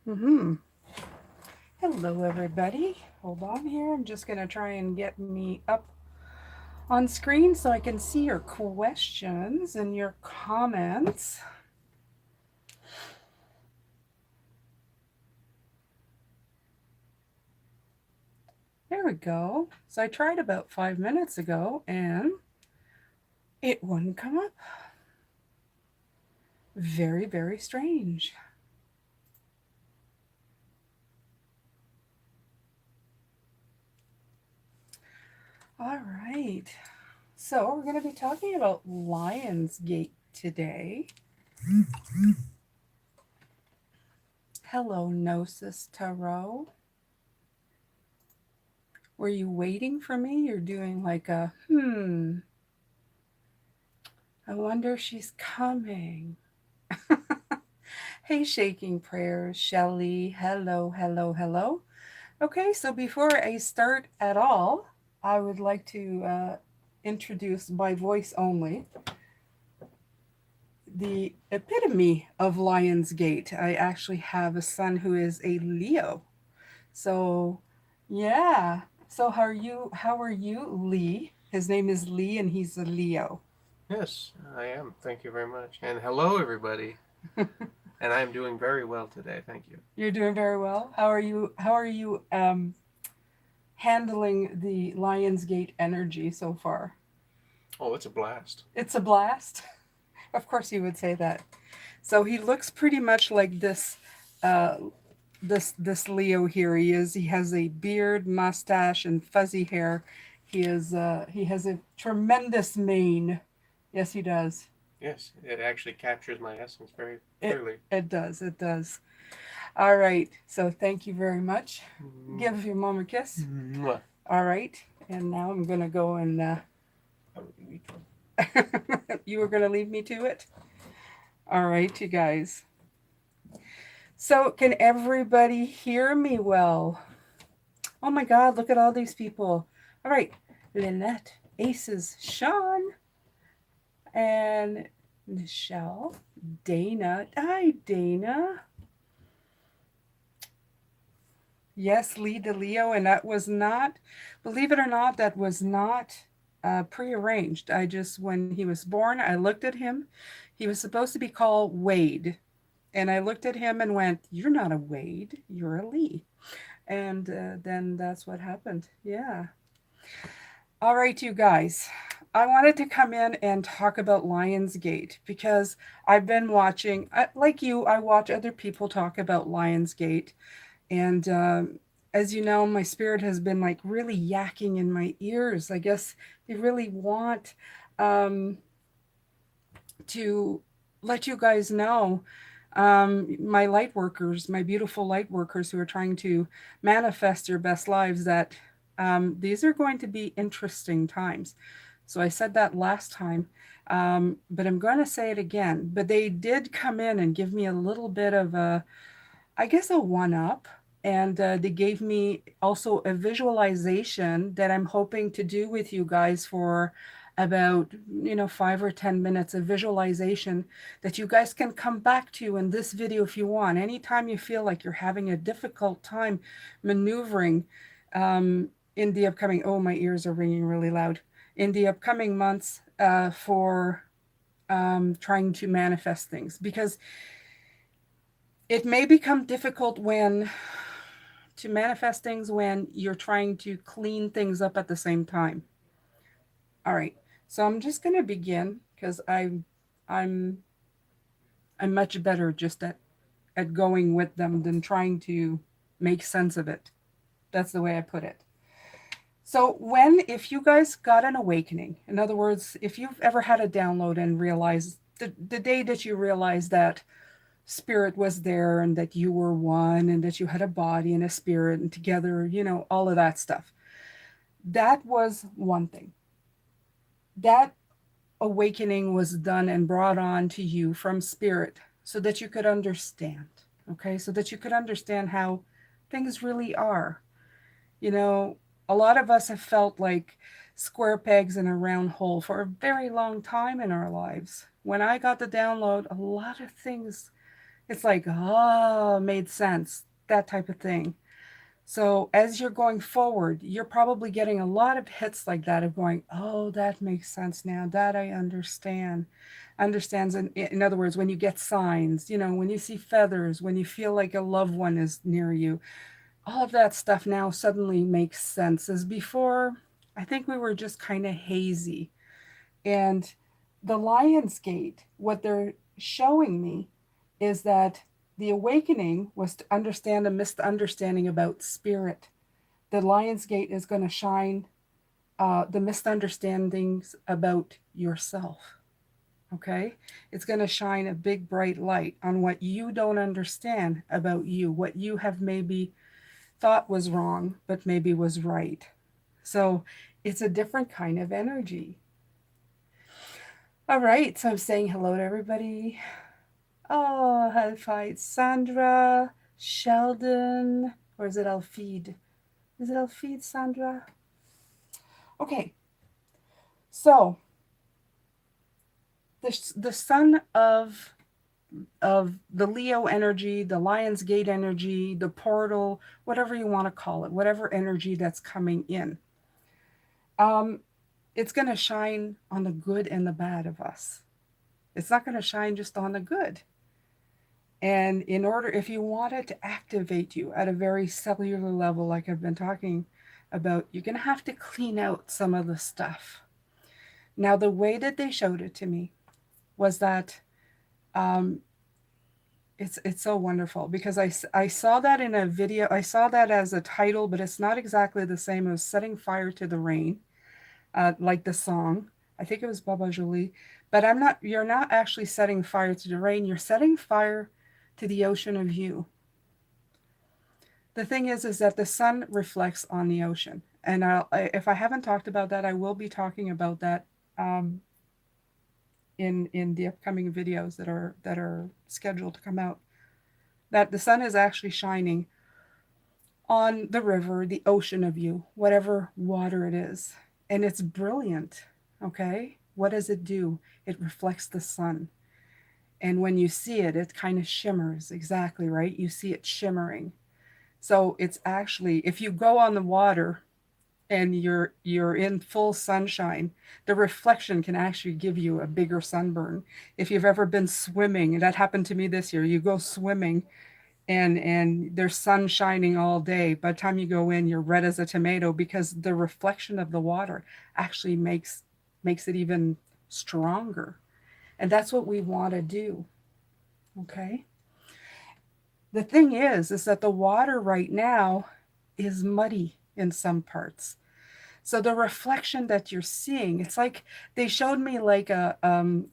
Mm-hmm. Hello, everybody. Hold on here. I'm just going to try and get me up on screen so I can see your questions and your comments. There we go. So I tried about 5 minutes ago and it wouldn't come up. Very, very strange. All right. So we're going to be talking about Lionsgate today. Hello, Gnosis Tarot. Were you waiting for me? You're doing like a, I wonder if she's coming. Hey, Shaking Prayers, Shelly. Hello, hello, hello. Okay, so before I start at all, I would like to introduce by voice only the epitome of Lionsgate. I actually have a son who is a Leo. So, yeah. So how are you, Lee? His name is Lee and he's a Leo. Yes, I am. Thank you very much. And hello, everybody. And I am doing very well today. Thank you. You're doing very well. How are you handling the Lionsgate energy so far? Oh, it's a blast. It's a blast. Of course you would say that. So he looks pretty much like uh this Leo here. He has a beard, mustache and fuzzy hair. He has a tremendous mane. Yes, he does. Yes, it actually captures my essence very It clearly. it does. It does. All right. So thank you very much. Give your mom a kiss. Mwah. All right. And now I'm going to go and you were going to leave me to it? All right, you guys. So, can everybody hear me well? Oh my God, look at all these people. All right, Lynette, Aces, Sean, and Michelle, Dana. Hi, Dana. Yes, Lee DeLeo, and that was not, believe it or not, that was not prearranged. I just, when he was born, I looked at him. He was supposed to be called Wade. And I looked at him and went, "You're not a Wade, you're a Lee." And then that's what happened. Yeah. All right, you guys. I wanted to come in and talk about Lionsgate because I've been watching, like you, I watch other people talk about Lionsgate. And as you know, my spirit has been like really yakking in my ears. I guess they really want um, to let you guys know, my light workers, my beautiful light workers who are trying to manifest their best lives, that these are going to be interesting times. So I said that last time, but I'm going to say it again. But they did come in and give me a little bit of a, I guess, a one up. And they gave me also a visualization that I'm hoping to do with you guys for about 5 or 10 minutes of visualization that you guys can come back to in this video if you want. Anytime you feel like you're having a difficult time maneuvering in the upcoming, oh, my ears are ringing really loud, in the upcoming months for trying to manifest things, because it may become difficult when to manifest things when you're trying to clean things up at the same time. All right. So I'm just going to begin because I'm I'm much better just at going with them than trying to make sense of it. That's the way I put it. So if you guys got an awakening, in other words, if you've ever had a download and realized the day that you realized that spirit was there and that you were one and that you had a body and a spirit and together, all of that stuff. That was one thing. That awakening was done and brought on to you from spirit so that you could understand, okay? So that you could understand how things really are. You know, a lot of us have felt like square pegs in a round hole for a very long time in our lives. When I got the download, a lot of things It's like, oh, made sense, that type of thing. So as you're going forward, you're probably getting a lot of hits like that of going, oh, that makes sense now. That I understand. Understands in other words, when you get signs, when you see feathers, when you feel like a loved one is near you, all of that stuff now suddenly makes sense. As before, I think we were just kind of hazy. And the Lion's Gate, what they're showing me is that the awakening was to understand a misunderstanding about spirit. The Lion's Gate is going to shine the misunderstandings about yourself. Okay? It's going to shine a big bright light on what you don't understand about you, what you have maybe thought was wrong, but maybe was right. So it's a different kind of energy. All right, so I'm saying hello to everybody. Oh, hi, Sandra, Sheldon, or is it Alfeed? Is it Alfeed, Sandra? Okay, so the sun of the Leo energy, the Lion's Gate energy, the portal, whatever you want to call it, whatever energy that's coming in, um, it's going to shine on the good and the bad of us. It's not going to shine just on the good. And in order, if you want it to activate you at a very cellular level, like I've been talking about, you're going to have to clean out some of the stuff. Now, the way that they showed it to me was that um, it's so wonderful because I saw that in a video. I saw that as a title, but it's not exactly the same as Setting Fire to the Rain, like the song. I think it was Baba Jolie. But you're not actually setting fire to the rain. You're setting fire to the ocean of you. The thing is that the sun reflects on the ocean. And if I haven't talked about that, I will be talking about that um, in the upcoming videos that are scheduled to come out. That the sun is actually shining on the river, the ocean of you, whatever water it is. And it's brilliant. Okay? What does it do? It reflects the sun. And when you see it, it kind of shimmers. Exactly, right? You see it shimmering. So it's actually, if you go on the water and you're in full sunshine, the reflection can actually give you a bigger sunburn. If you've ever been swimming, that happened to me this year. You go swimming and there's sun shining all day. By the time you go in, you're red as a tomato because the reflection of the water actually makes it even stronger. And that's what we want to do. Okay? The thing is that the water right now is muddy in some parts. So the reflection that you're seeing, it's like they showed me like a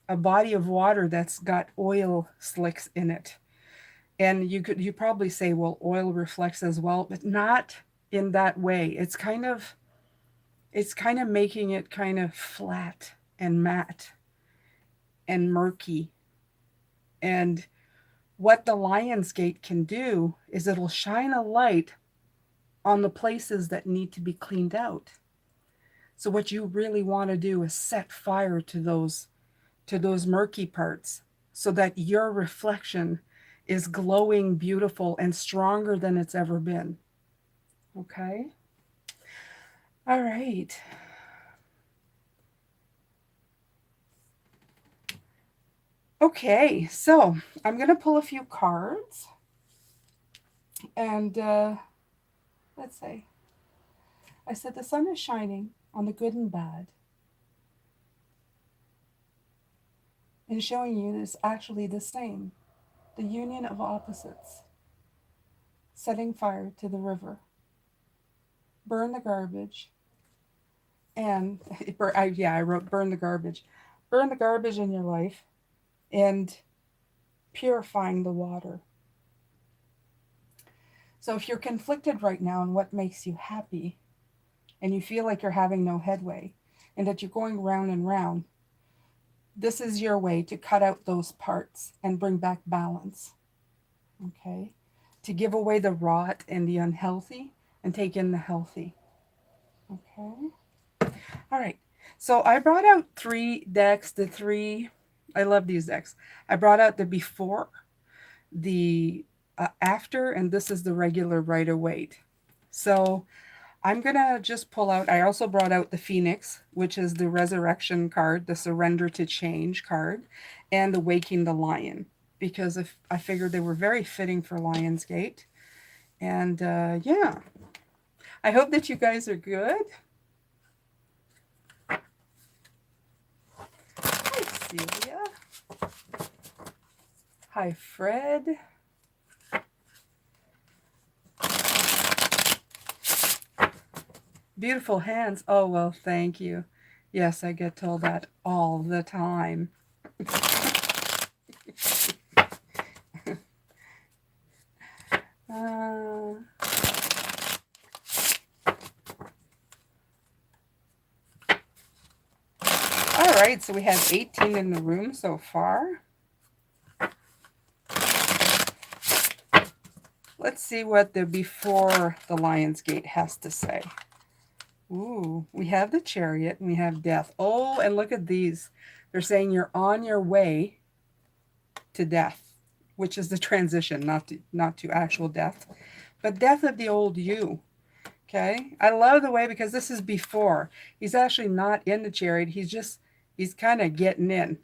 body of water that's got oil slicks in it. And you probably say, well, oil reflects as well, but not in that way. It's kind of making it kind of flat and matte and murky. And what the Lion's Gate can do is it'll shine a light on the places that need to be cleaned out. So what you really want to do is set fire to those murky parts so that your reflection is glowing, beautiful, and stronger than it's ever been. Okay? All right. Okay, so I'm going to pull a few cards and let's say, I said the sun is shining on the good and bad and showing you it's actually the same, the union of opposites, setting fire to the river, burn the garbage, and I wrote burn the garbage in your life, and purifying the water. So if you're conflicted right now on what makes you happy, and you feel like you're having no headway, and that you're going round and round, this is your way to cut out those parts and bring back balance. Okay? To give away the rot and the unhealthy and take in the healthy. Okay? All right. So I brought out 3 decks, I love these decks. I brought out the before, the after, and this is the regular Rider-Waite. So I'm going to just pull out, I also brought out the Phoenix, which is the resurrection card, the surrender to change card, and the waking the lion, because if I figured they were very fitting for Lionsgate. And yeah, I hope that you guys are good. Hi, Celia. Hi, Fred. Beautiful hands. Oh, well, thank you. Yes, I get told that all the time. All right, so we have 18 in the room so far. Let's see what the before the Lionsgate has to say. Ooh, we have the Chariot and we have Death. Oh, and look at these. They're saying you're on your way to death, which is the transition, not to actual death, but death of the old you. Okay, I love the way, because this is before. He's actually not in the Chariot. He's kind of getting in.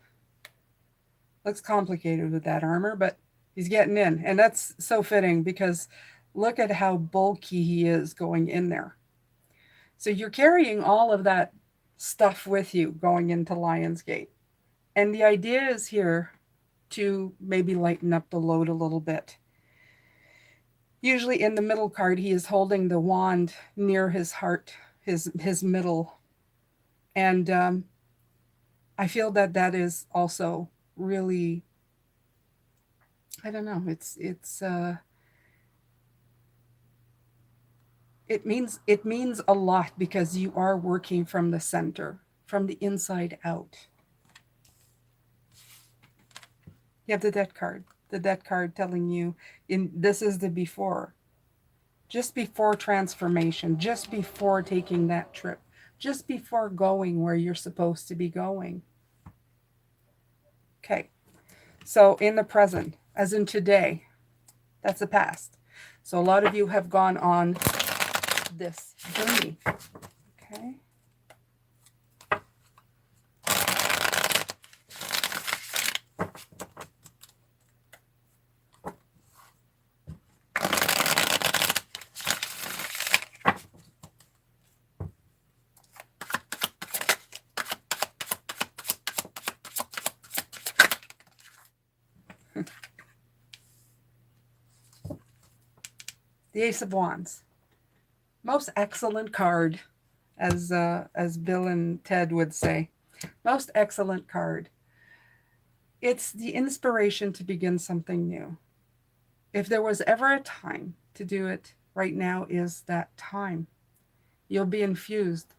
Looks complicated with that armor, but he's getting in, and that's so fitting because look at how bulky he is going in there. So you're carrying all of that stuff with you going into Lionsgate. And the idea is here to maybe lighten up the load a little bit. Usually in the middle card, he is holding the wand near his heart, his middle. And I feel that that is also really, I don't know, it means a lot because you are working from the center, from the inside out. You have the death card telling you this is the before, just before transformation, just before taking that trip, just before going where you're supposed to be going. Okay, so in the present, as in today, that's the past. So a lot of you have gone on this journey. Okay. The Ace of Wands. Most excellent card, as Bill and Ted would say. Most excellent card. It's the inspiration to begin something new. If there was ever a time to do it, right now is that time. You'll be infused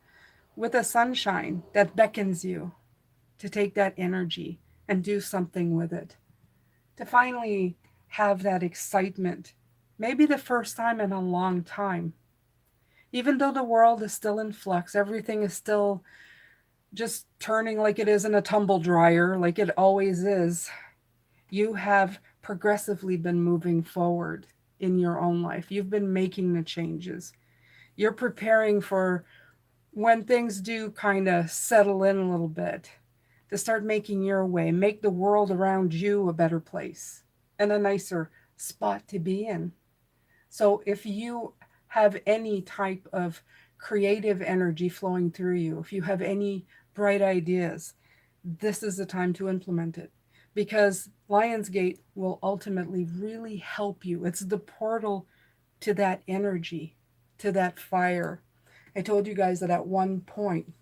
with a sunshine that beckons you to take that energy and do something with it. To finally have that excitement, maybe the first time in a long time. Even though the world is still in flux, everything is still just turning like it is in a tumble dryer, like it always is, you have progressively been moving forward in your own life. You've been making the changes. You're preparing for when things do kind of settle in a little bit, to start making your way, make the world around you a better place and a nicer spot to be in. So if you have any type of creative energy flowing through you, if you have any bright ideas, this is the time to implement it, because Lionsgate will ultimately really help you. It's the portal to that energy, to that fire. I told you guys that at one point,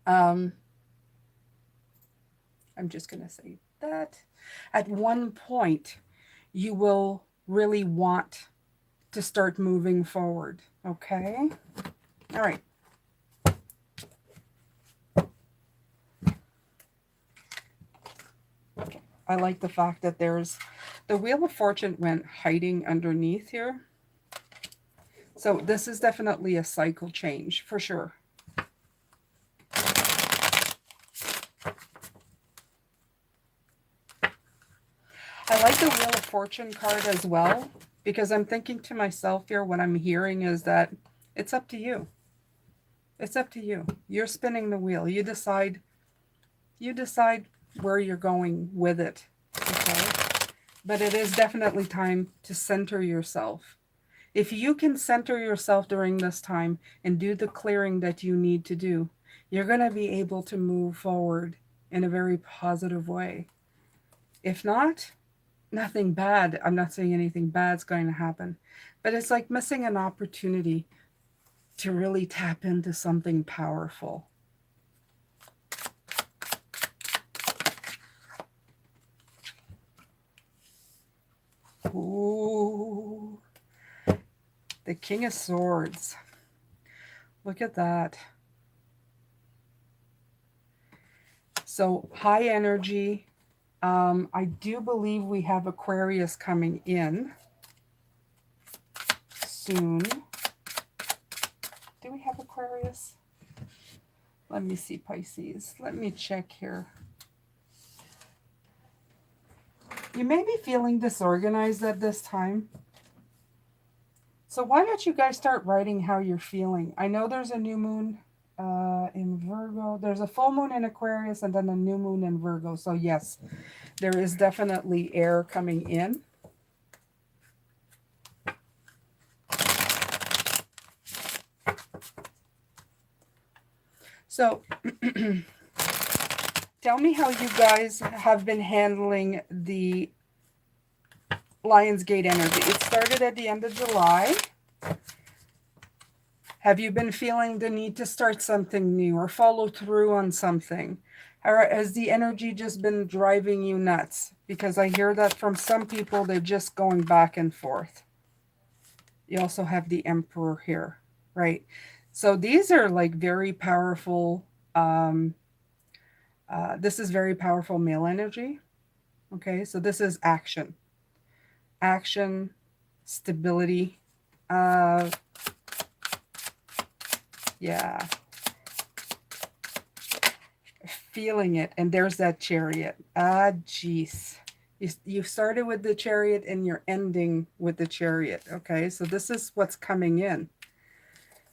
I'm just going to say that at one point, you will really want to start moving forward. Okay. All right. I like the fact that there's the Wheel of Fortune went hiding underneath here. So this is definitely a cycle change for sure. I like the Wheel of Fortune card as well, because I'm thinking to myself here, what I'm hearing is that it's up to you. It's up to you. You're spinning the wheel. You decide where you're going with it. Okay? But it is definitely time to center yourself. If you can center yourself during this time and do the clearing that you need to do, you're going to be able to move forward in a very positive way. If not, nothing bad. I'm not saying anything bad's going to happen, but it's like missing an opportunity to really tap into something powerful. Ooh, the King of Swords. Look at that. So high energy. I do believe we have Aquarius coming in soon. Do we have Aquarius? Let me see, Pisces. Let me check here. You may be feeling disorganized at this time. So why don't you guys start writing how you're feeling? I know there's a new moon in Virgo. There's a full moon in Aquarius and then a new moon in Virgo. So yes, there is definitely air coming in. So tell me how you guys have been handling the Lionsgate energy. It started at the end of July. Have you been feeling the need to start something new or follow through on something? Or has the energy just been driving you nuts? Because I hear that from some people, they're just going back and forth. You also have the Emperor here, right? So these are like very powerful. This is very powerful male energy. Okay, so this is action, stability. Yeah, feeling it. And there's that Chariot. Ah, jeez. You started with the Chariot and you're ending with the Chariot. Okay, so this is what's coming in.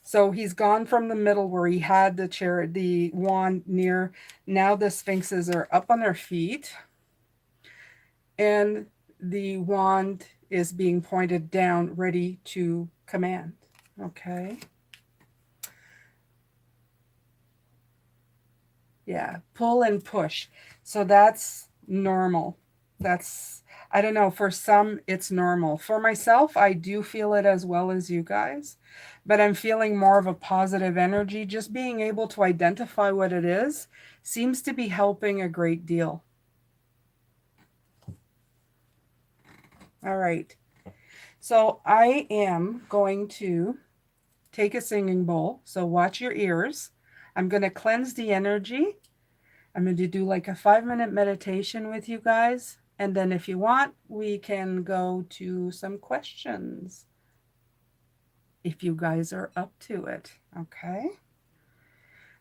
So he's gone from the middle where he had the chariot, the wand near. Now the Sphinxes are up on their feet. And the wand is being pointed down, ready to command. Okay. Yeah, pull and push. So that's normal. That's, I don't know, for some it's normal. For myself, I do feel it as well as you guys, but I'm feeling more of a positive energy. Just being able to identify what it is seems to be helping a great deal. All right. So I am going to take a singing bowl. So watch your ears. I'm going to cleanse the energy. I'm going to do like a 5-minute meditation with you guys. And then if you want, we can go to some questions. If you guys are up to it. Okay.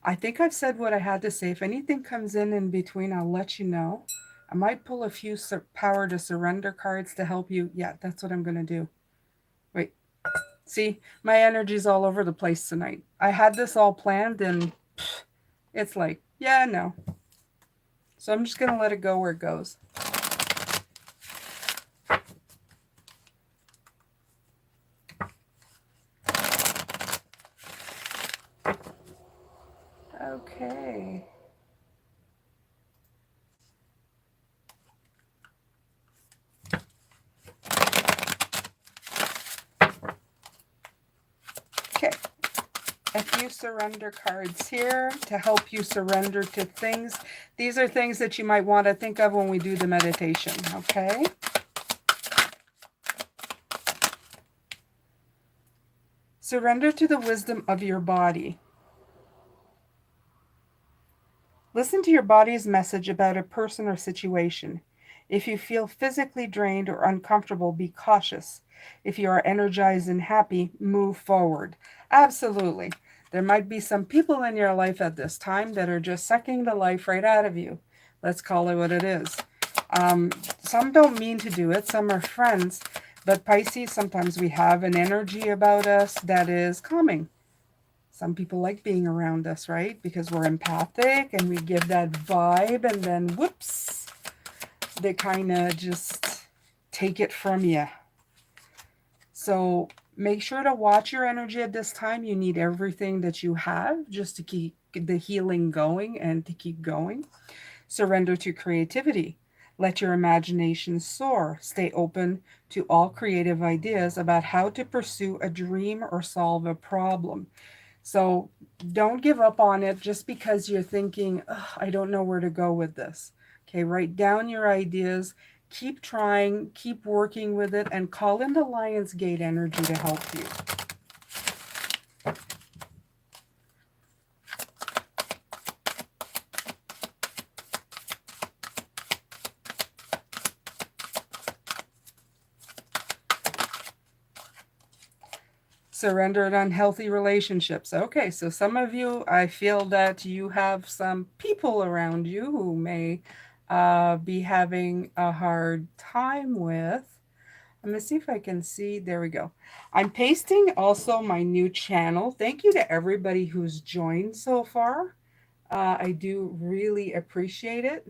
I think I've said what I had to say. If anything comes in between, I'll let you know. I might pull a few power to surrender cards to help you. Yeah, that's what I'm going to do. Wait. See, my energy's all over the place tonight. I had this all planned and it's like, yeah, no. So I'm just going to let it go where it goes. Okay. Okay. A few surrender cards here to help you surrender to things. These are things that you might want to think of when we do the meditation, okay? Surrender to the wisdom of your body. Listen to your body's message about a person or situation. If you feel physically drained or uncomfortable, be cautious. If you are energized and happy, move forward. Absolutely. There might be some people in your life at this time that are just sucking the life right out of you. Let's call it what it is. Um, some don't mean to do it, some are friends, but Pisces, sometimes we have an energy about us that is calming. Some people like being around us, right? Because we're empathic and we give that vibe, and then whoops, they kind of just take it from you. So make sure to watch your energy at this time. You need everything that you have just to keep the healing going and to keep going. Surrender to creativity. Let your imagination soar. Stay open to all creative ideas about how to pursue a dream or solve a problem. So don't give up on it just because you're thinking, I don't know where to go with this. Okay, write down your ideas, keep trying, keep working with it, and call in the Lionsgate energy to help you. Surrendered unhealthy relationships. Okay, so some of you, I feel that you have some people around you who may be having a hard time with. I'm going to see if I can see. There we go. I'm pasting also my new channel. Thank you to everybody who's joined so far. I do really appreciate it.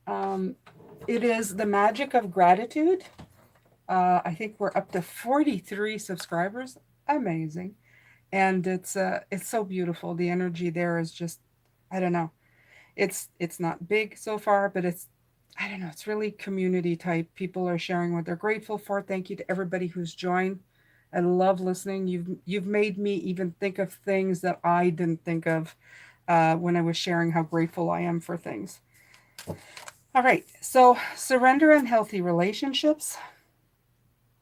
Um, it is the magic of gratitude. I think we're up to 43 subscribers. Amazing. And it's so beautiful. The energy there is just, I don't know. It's not big so far, but it's, I don't know, it's really community type. People are sharing what they're grateful for. Thank you to everybody who's joined. I love listening. You've made me even think of things that I didn't think of when I was sharing how grateful I am for things. All right, so surrender unhealthy relationships.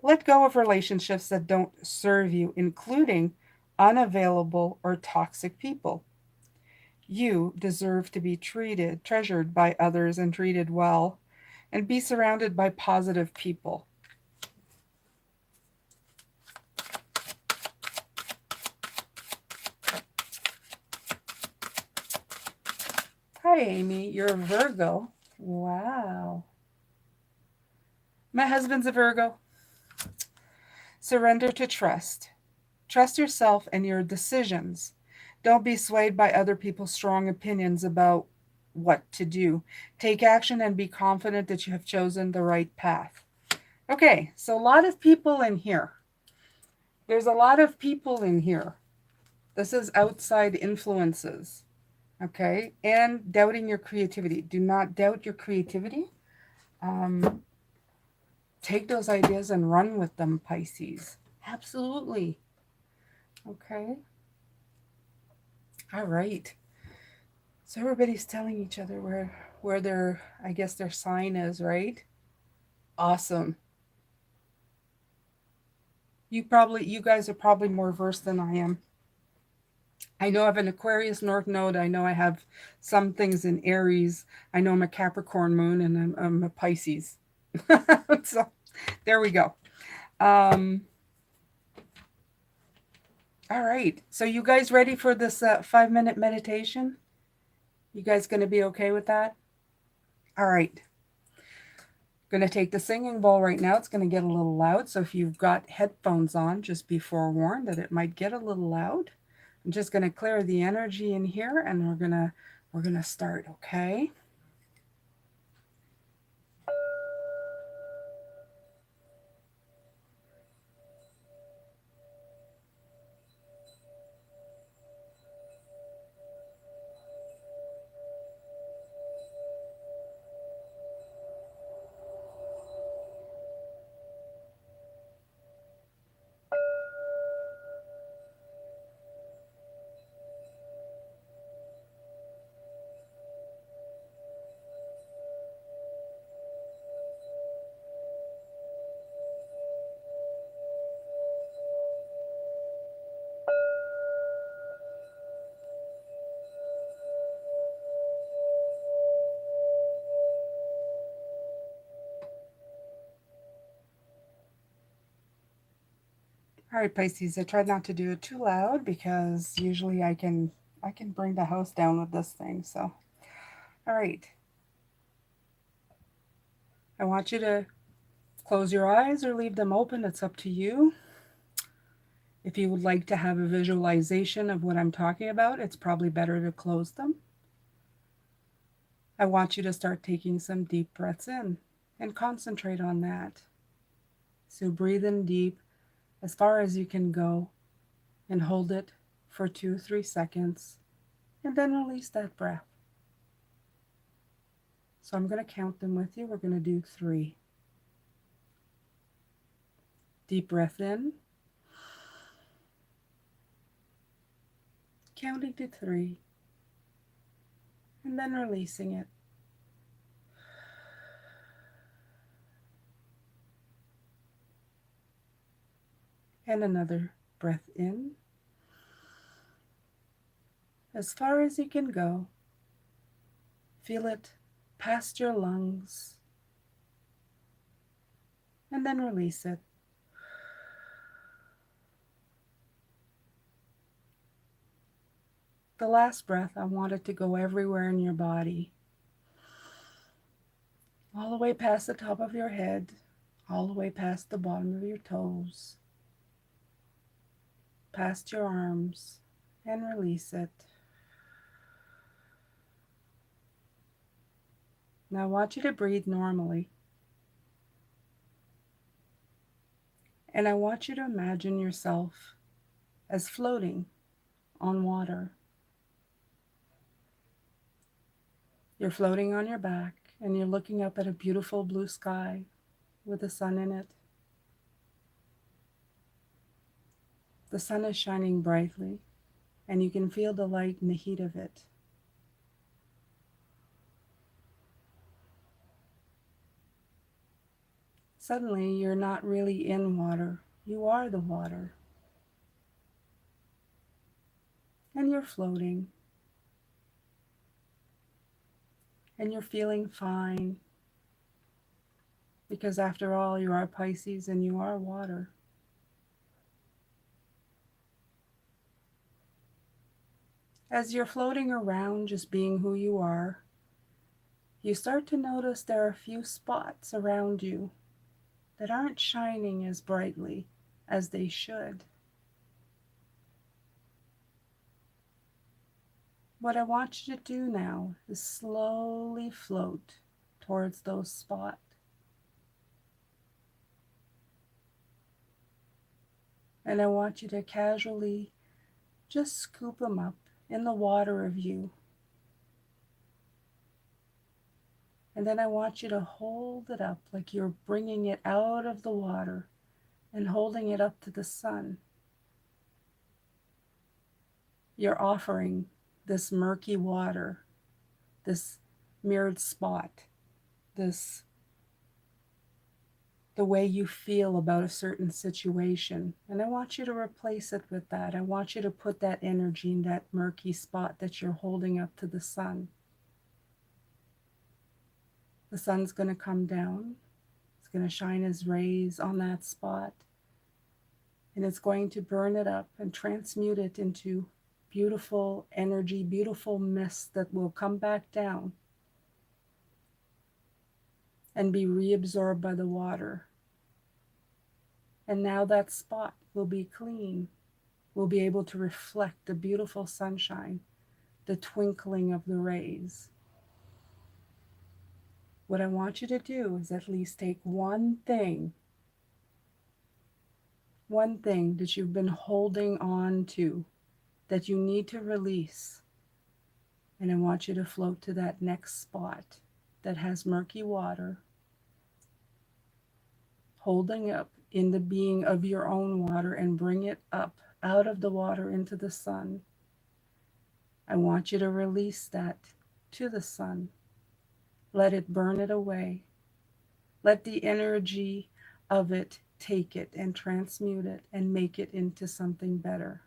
Let go of relationships that don't serve you, including unavailable or toxic people. You deserve to be treated, treasured by others and treated well, and be surrounded by positive people. Hi, Amy. You're a Virgo. Wow. My husband's a Virgo. Surrender to trust. Trust yourself and your decisions. Don't be swayed by other people's strong opinions about what to do. Take action and be confident that you have chosen the right path. Okay, so a lot of people in here. There's a lot of people in here. This is outside influences. Okay, and doubting your creativity. Do not doubt your creativity. Um, take those ideas and run with them, Pisces. Absolutely. Okay. All right. So everybody's telling each other where their, I guess, their sign is, right? Awesome. You guys are probably more versed than I am. I know I have an Aquarius North Node. I know I have some things in Aries. I know I'm a Capricorn moon, and I'm a Pisces. So there we go. Um, all right. So you guys ready for this 5-minute meditation? You guys going to be okay with that? All right. Going to take the singing bowl right now. It's going to get a little loud. So if you've got headphones on, just be forewarned that it might get a little loud. I'm just going to clear the energy in here, and we're going to start, okay? All right, Pisces, I tried not to do it too loud because usually I can bring the house down with this thing. So, all right. I want you to close your eyes or leave them open. It's up to you. If you would like to have a visualization of what I'm talking about, it's probably better to close them. I want you to start taking some deep breaths in and concentrate on that. So breathe in deep as far as you can go and hold it for 2-3 seconds and then release that breath. So I'm going to count them with you. We're going to do 3. Deep breath in, counting to 3, and then releasing it. And another breath in, as far as you can go. Feel it past your lungs, and then release it. The last breath, I want it to go everywhere in your body, all the way past the top of your head, all the way past the bottom of your toes, past your arms, and release it. Now I want you to breathe normally. And I want you to imagine yourself as floating on water. You're floating on your back and you're looking up at a beautiful blue sky with the sun in it. The sun is shining brightly and you can feel the light and the heat of it. Suddenly, you're not really in water. You are the water. And you're floating. And you're feeling fine. Because after all, you are Pisces and you are water. As you're floating around, just being who you are, you start to notice there are a few spots around you that aren't shining as brightly as they should. What I want you to do now is slowly float towards those spots. And I want you to casually just scoop them up in the water of you. And then I want you to hold it up like you're bringing it out of the water and holding it up to the sun. You're offering this murky water, this mirrored spot, this the way you feel about a certain situation. And I want you to replace it with that. I want you to put that energy in that murky spot that you're holding up to the sun. The sun's going to come down. It's going to shine his rays on that spot. And it's going to burn it up and transmute it into beautiful energy, beautiful mist that will come back down and be reabsorbed by the water. And now that spot will be clean. We'll be able to reflect the beautiful sunshine, the twinkling of the rays. What I want you to do is at least take one thing that you've been holding on to that you need to release. And I want you to float to that next spot that has murky water, holding up in the being of your own water and bring it up out of the water into the sun. I want you to release that to the sun. Let it burn it away. Let the energy of it take it and transmute it and make it into something better.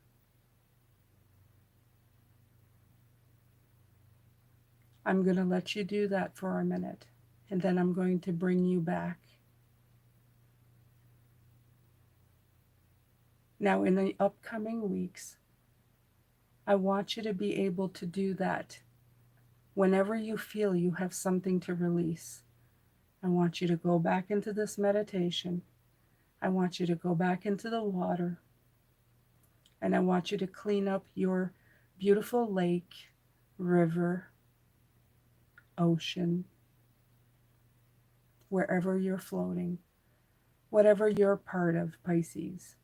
I'm going to let you do that for a minute, and then I'm going to bring you back. Now, in the upcoming weeks, I want you to be able to do that whenever you feel you have something to release. I want you to go back into this meditation. I want you to go back into the water. And I want you to clean up your beautiful lake, river, ocean, wherever you're floating, whatever you're part of, Pisces.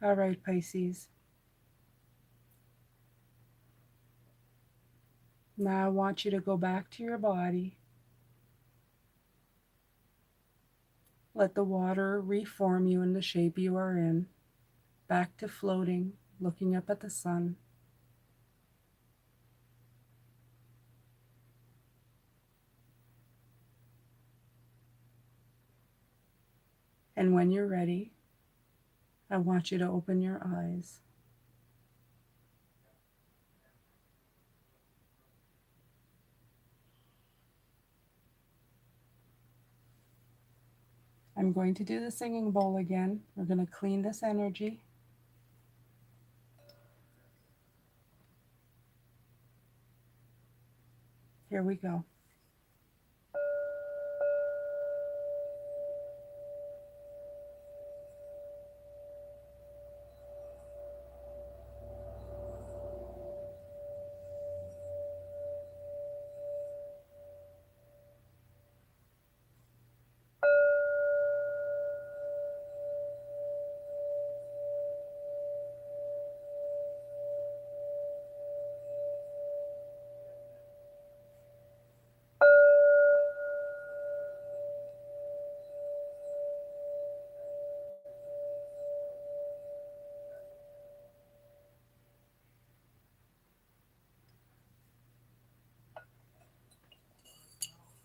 All right, Pisces. Now I want you to go back to your body. Let the water reform you in the shape you are in. Back to floating, looking up at the sun. And when you're ready, I want you to open your eyes. I'm going to do the singing bowl again. We're going to clean this energy. Here we go.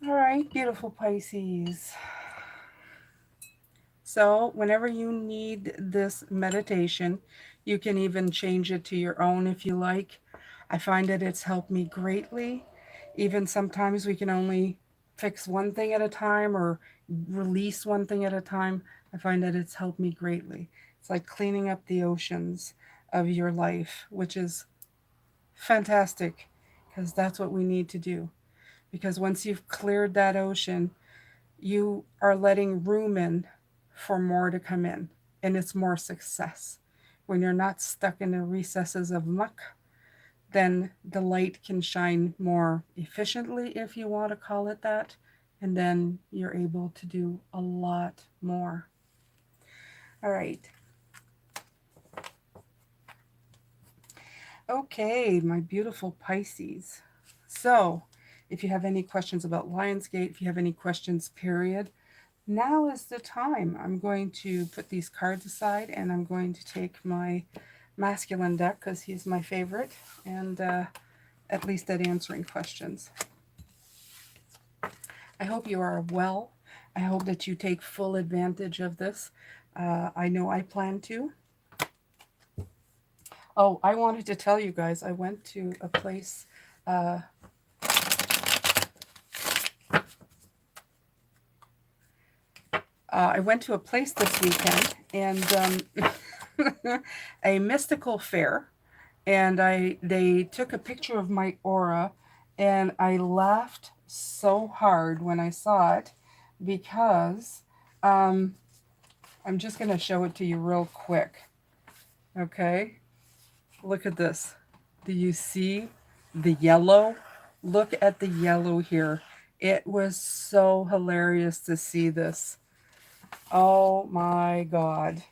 All right, beautiful Pisces. So whenever you need this meditation, you can even change it to your own if you like. I find that it's helped me greatly. Even sometimes we can only fix one thing at a time or release one thing at a time. I find that it's helped me greatly. It's like cleaning up the oceans of your life, which is fantastic because that's what we need to do. Because once you've cleared that ocean, you are letting room in for more to come in, and it's more success. When you're not stuck in the recesses of muck, then the light can shine more efficiently, if you want to call it that, and then you're able to do a lot more. All right. Okay, my beautiful Pisces. So, if you have any questions about Lionsgate, if you have any questions, period, now is the time. I'm going to put these cards aside and I'm going to take my masculine deck because he's my favorite, and at least at answering questions. I hope you are well. I hope that you take full advantage of this. I know I plan to. Oh, I wanted to tell you guys, I went to a place this weekend, and a mystical fair, and they took a picture of my aura, and I laughed so hard when I saw it because I'm just going to show it to you real quick. Okay, look at this. Do you see the yellow? Look at the yellow here. It was so hilarious to see this. Oh my God.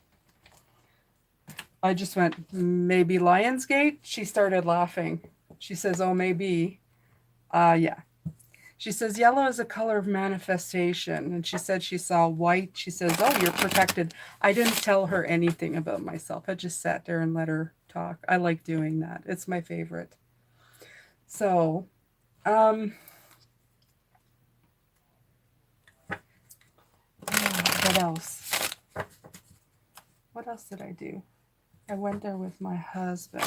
I just went, maybe Lionsgate? She started laughing. She says, oh, maybe. Yeah. She says, yellow is a color of manifestation. And she said she saw white. She says, oh, you're protected. I didn't tell her anything about myself. I just sat there and let her talk. I like doing that. It's my favorite. So, what else? What else did I do? I went there with my husband.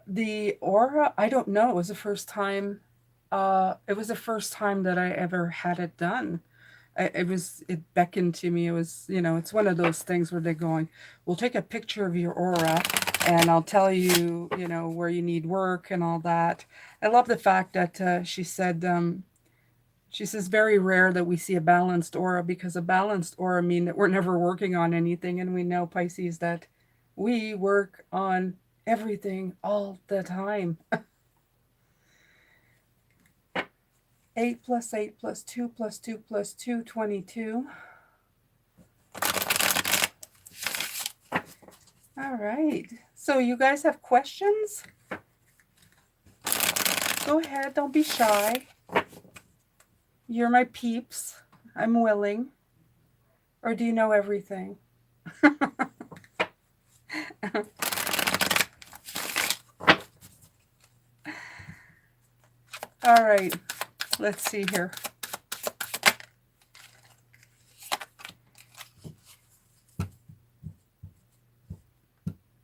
The aura, I don't know. It was the first time. It was the first time that I ever had it done. It beckoned to me. It was, it's one of those things where they're going, we'll take a picture of your aura and I'll tell you, where you need work and all that. I love the fact that she says, very rare that we see a balanced aura, because a balanced aura means that we're never working on anything. And we know, Pisces, that we work on everything all the time. 8 plus 8 plus 2 plus 2 plus 2, 22. All right. So you guys have questions? Go ahead. Don't be shy. You're my peeps. I'm willing. Or do you know everything? All right. Let's see here.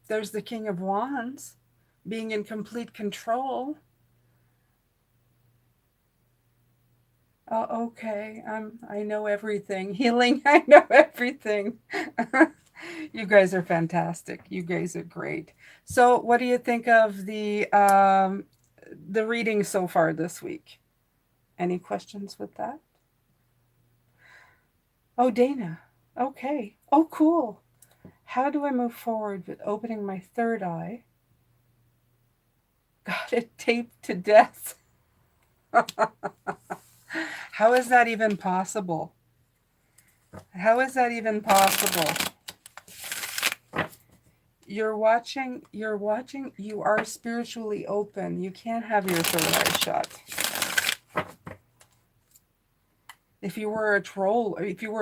There's the King of Wands, being in complete control. Oh, okay. I know everything. Healing, I know everything. You guys are fantastic. You guys are great. So, what do you think of the reading so far this week? Any questions with that? Oh, Dana. Okay. Oh, cool. How do I move forward with opening my third eye? Got it taped to death. How is that even possible? How is that even possible? You're watching, you are spiritually open. You can't have your third eye shut. If you were a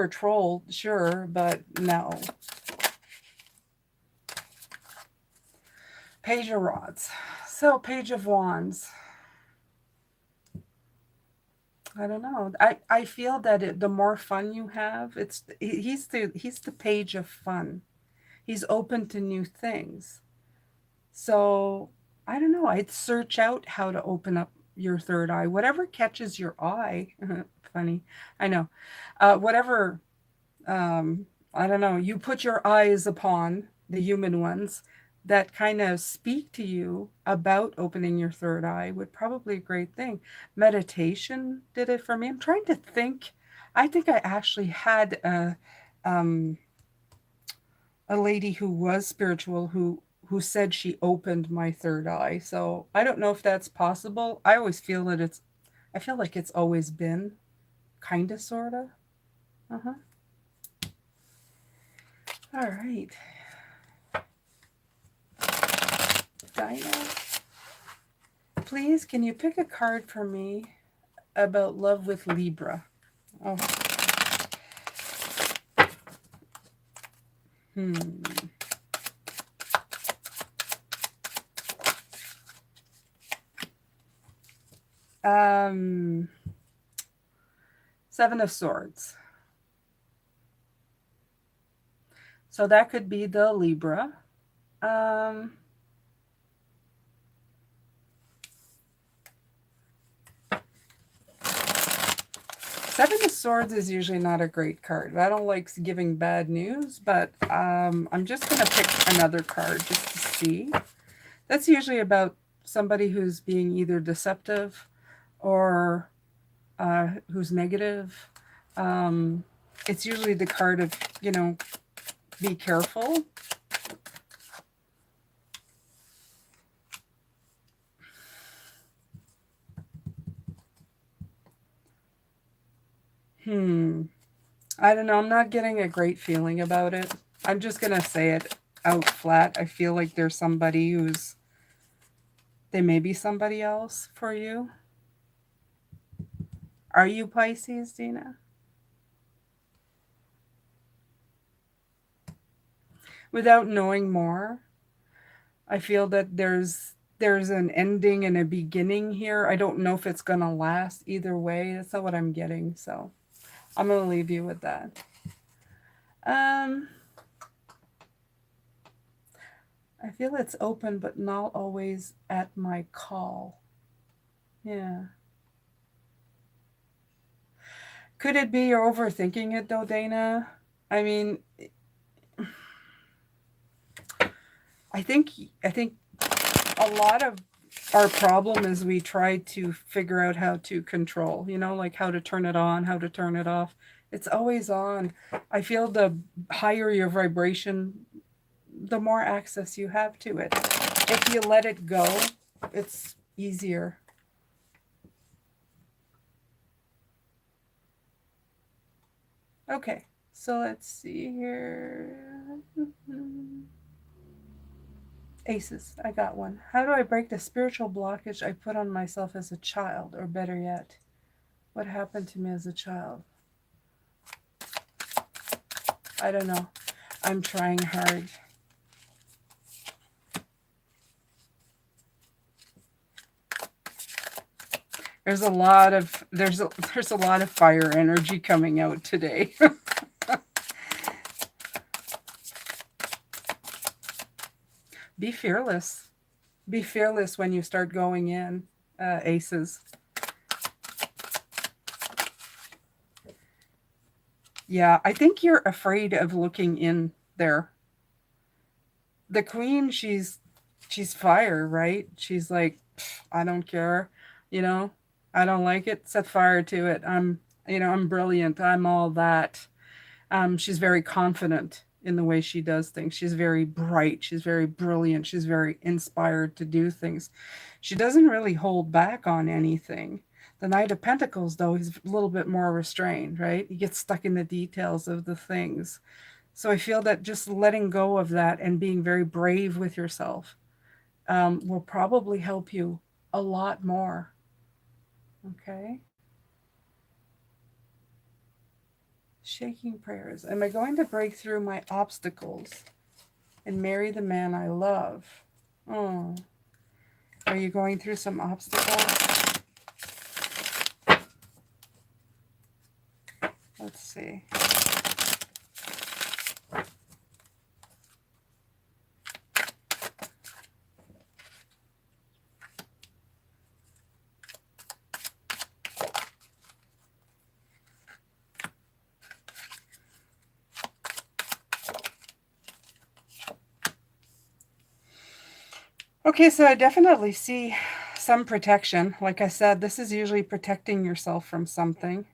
troll, sure, but no. Page of Rods. So, Page of Wands. I don't know. I feel that the more fun you have, he's the page of fun. He's open to new things. So, I don't know. I'd search out how to open up your third eye. Whatever catches your eye. Funny. I know. Whatever, I don't know. You put your eyes upon, the human ones, that kind of speak to you about opening your third eye would probably be a great thing. Meditation did it for me. I'm trying to think. I think I actually had a lady who was spiritual who said she opened my third eye. So I don't know if that's possible. I always feel that I feel like it's always been kind of, sort of. Uh-huh. All right. Dinah, please, can you pick a card for me about love with Libra? Oh. Seven of Swords. So that could be the Libra. Seven of Swords is usually not a great card. I don't like giving bad news, but I'm just going to pick another card just to see. That's usually about somebody who's being either deceptive or who's negative. It's usually the card of, be careful. I don't know. I'm not getting a great feeling about it. I'm just going to say it out flat. I feel like there's somebody who's They may be somebody else for you. Are you Pisces, Dina? Without knowing more, I feel that there's an ending and a beginning here. I don't know if it's going to last either way. That's not what I'm getting. So I'm going to leave you with that. I feel it's open, but not always at my call. Yeah. Could it be you're overthinking it though, Dana? I mean, I think a lot of our problem is we try to figure out how to control, like how to turn it on, how to turn it off. It's always on. I feel the higher your vibration, the more access you have to it. If you let it go, it's easier. Okay, so let's see here. Aces, I got one. How do I break the spiritual blockage I put on myself as a child? Or better yet, what happened to me as a child? I don't know. I'm trying hard. There's a lot of fire energy coming out today. Be fearless. Be fearless when you start going in, aces. Yeah, I think you're afraid of looking in there. The queen, she's fire, right? She's like, I don't care, you know, I don't like it. Set fire to it. I'm brilliant. I'm all that. She's very confident in the way she does things. She's very bright. She's very brilliant. She's very inspired to do things. She doesn't really hold back on anything. The Knight of Pentacles, though, he's a little bit more restrained, right? He gets stuck in the details of the things. So I feel that just letting go of that and being very brave with yourself will probably help you a lot more. Okay. Shaking prayers. Am I going to break through my obstacles and marry the man I love? Oh, are you going through some obstacles? Let's see. Okay, so I definitely see some protection. Like I said, this is usually protecting yourself from something.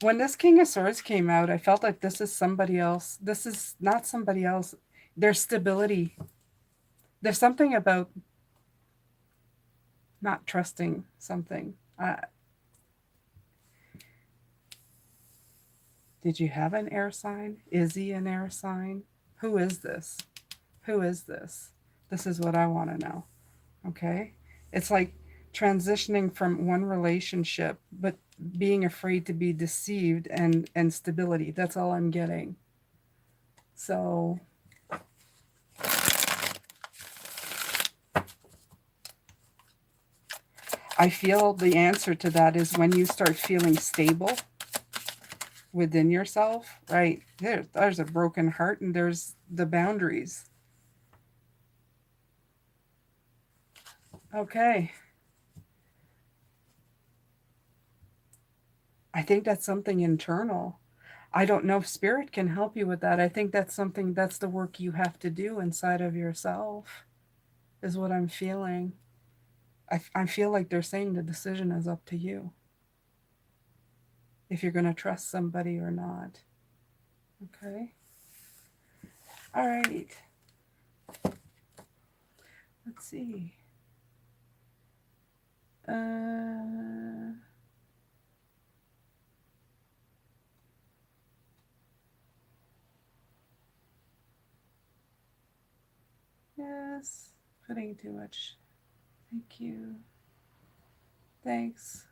When this King of Swords came out, I felt like this is somebody else. This is not somebody else. There's stability. There's something about not trusting something. Did you have an air sign? Is he an air sign? Who is this? Who is this? This is what I want to know. Okay? It's like transitioning from one relationship, but being afraid to be deceived and stability. That's all I'm getting. So I feel the answer to that is when you start feeling stable within yourself, right? There's a broken heart and there's the boundaries. Okay. I think that's something internal. I don't know if spirit can help you with that. I think that's the work you have to do inside of yourself, is what I'm feeling. I feel like they're saying the decision is up to you. If you're going to trust somebody or not. Okay. All right. Let's see. Yes. Putting too much. Thank you. Thanks.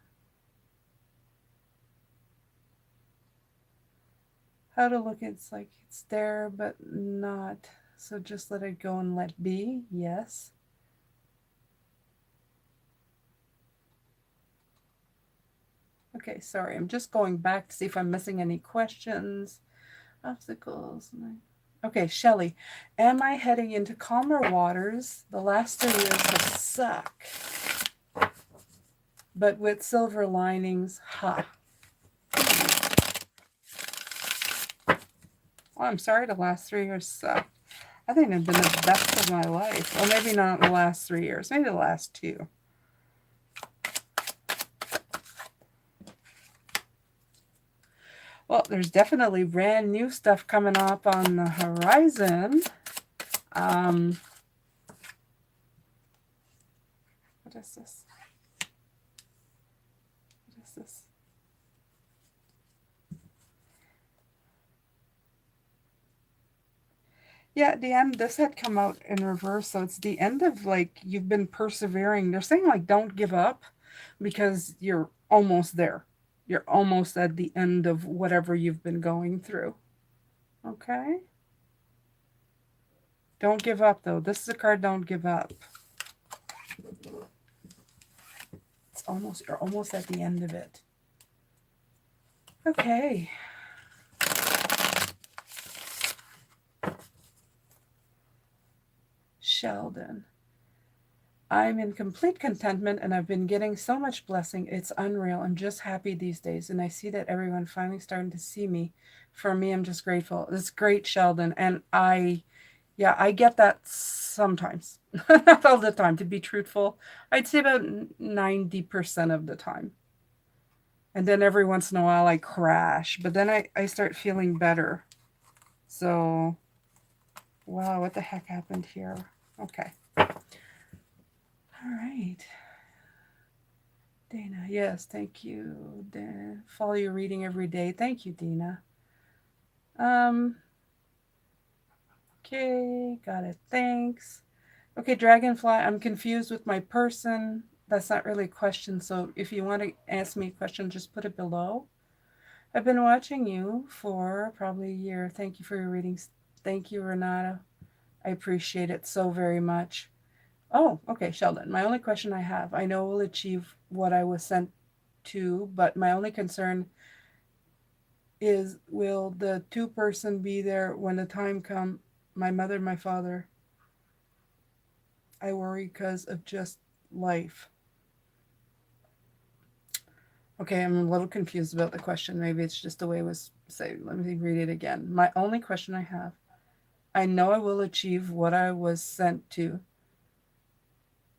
How to look, it's like it's there but not. So just let it go and let be. Yes. Okay, sorry. I'm just going back to see if I'm missing any questions. Obstacles. Okay, Shelley. Am I heading into calmer waters? The last 3 years have sucked. But with silver linings, ha. Well, I'm sorry the last 3 years sucked. I think they've been the best of my life. Well, maybe not the last 3 years. Maybe the last 2. Well, there's definitely brand new stuff coming up on the horizon. What is this? What is this? Yeah, at the end, this had come out in reverse. So it's the end of like you've been persevering. They're saying like don't give up because you're almost there. You're almost at the end of whatever you've been going through. Okay? Don't give up though. This is a card, don't give up. It's almost, you're almost at the end of it. Okay. Sheldon. I'm in complete contentment and I've been getting so much blessing. It's unreal. I'm just happy these days. And I see that everyone finally starting to see me. For me, I'm just grateful. It's great, Sheldon. And I get that sometimes. Not all the time, to be truthful. I'd say about 90% of the time. And then every once in a while I crash. But then I start feeling better. So, wow, what the heck happened here? Okay. All right. Dana, yes, thank you. Dana, follow your reading every day. Thank you, Dina. Okay, got it. Thanks. Okay, Dragonfly, I'm confused with my person. That's not really a question, so if you want to ask me a question, just put it below. I've been watching you for probably a year. Thank you for your readings. Thank you, Renata. I appreciate it so very much. Oh, okay, Sheldon. My only question I have, I know we'll achieve what I was sent to, but my only concern is will the two-person be there when the time comes? My mother and my father. I worry because of just life. Okay, I'm a little confused about the question. Maybe it's just the way it was said. Let me read it again. My only question I have, I know I will achieve what I was sent to,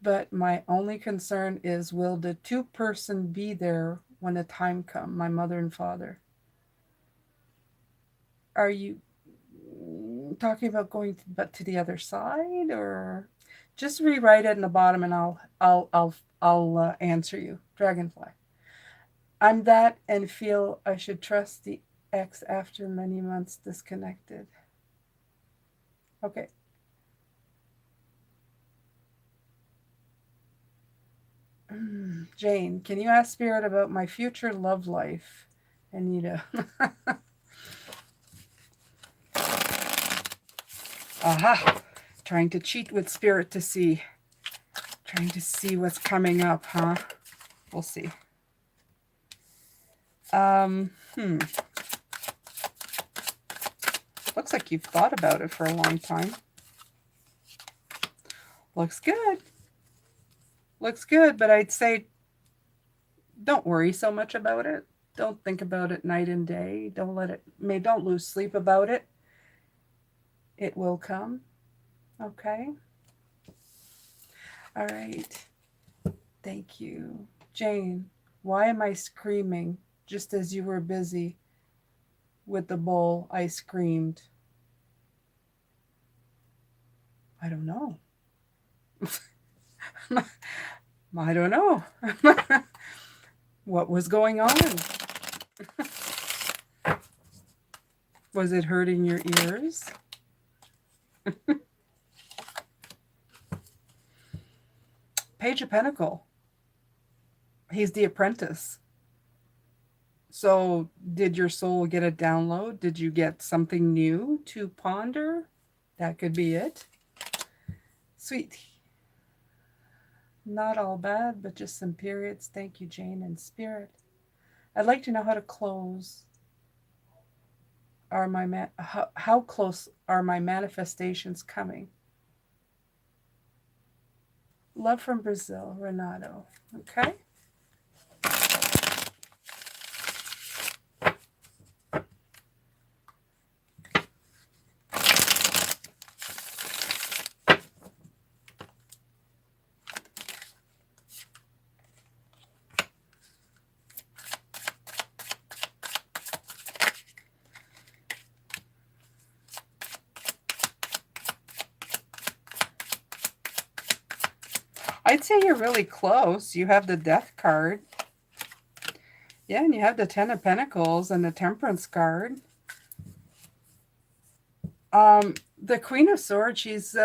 but my only concern is will the two-person be there when the time comes, my mother and father? Are you talking about going to the other side, or just rewrite it in the bottom and I'll answer you. Dragonfly. I'm that and feel I should trust the ex after many months disconnected. Okay. Jane, can you ask Spirit about my future love life? Anita. Aha. Trying to cheat with Spirit to see. Trying to see what's coming up, huh? We'll see. Looks like you've thought about it for a long time. Looks good. Looks good, but I'd say don't worry so much about it. Don't think about it night and day. Don't lose sleep about it. It will come. Okay. All right. Thank you. Jane, why am I screaming? Just as you were busy with the bowl, I screamed. I don't know. I don't know. What was going on? Was it hurting your ears? Page of Pentacle. He's the apprentice. So, did your soul get a download? Did you get something new to ponder? That could be it. Sweet. Not all bad, but just some periods. Thank you, Jane and Spirit. I'd like to know how to close. How close are my manifestations coming? Love from Brazil, Renato. Okay. I'd say you're really close. You have the Death card. Yeah, and you have the Ten of Pentacles and the Temperance card. The Queen of Swords, she's